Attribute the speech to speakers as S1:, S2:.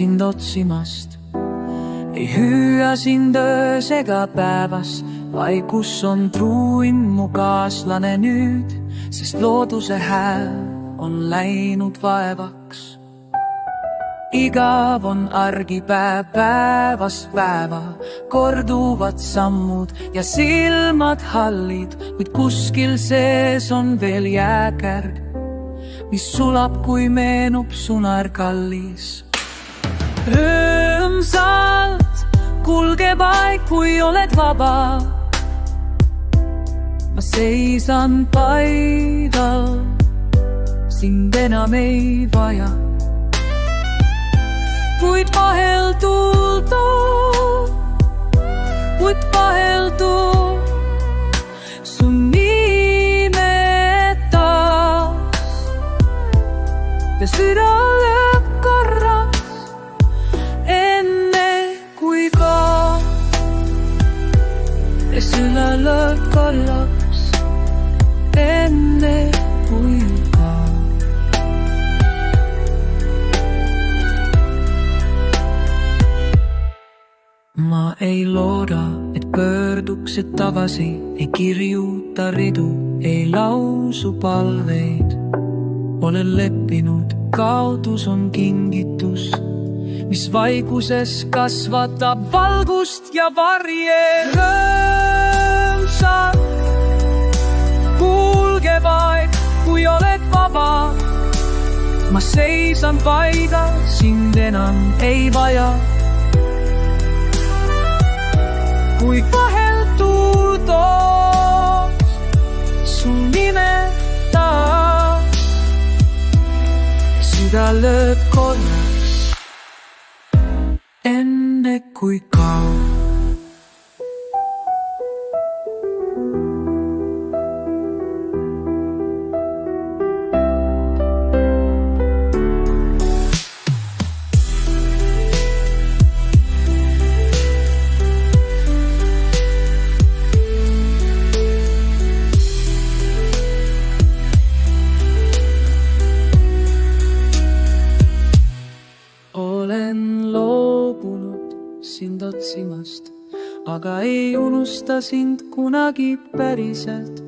S1: sind otsimast. Ei hüüa sind öös ega päevas, vaid kus on truin mu kaaslane nüüd, sest looduse hääl on läinud vaevaks. Igav on argipäev päevast päeva, korduvad sammud ja silmad hallid, kuid kuskil sees on veel jääkärg, mis sulab, kui meenub sunar kallis. Rõõmsalt kulge vaid, kui oled vaba. Ma seisan paigal, sind enam ei vaja. Kuid vahel tuul toob, kuid vahel toob su nime taas. Ja süda lööb korras, enne kui kaob. Ja süda lööb korras, enne kui kaob. Ma ei looda, et pöörduksid tagasi, ei kirjuta ridu, ei lausu palveid. Olen leppinud, kaotus on kingitus, mis vaiguses kasvatab valgust ja varje. Rõõmsalt kuulge vaid, kui oled vaba. Ma seisan paigal, sind enam ei vaja. Kui vahel tuul toob su nime taas, süda lööb korras, enne kui kaob. Olen loobunud sind otsimast, aga ei unusta sind kunagi päriselt.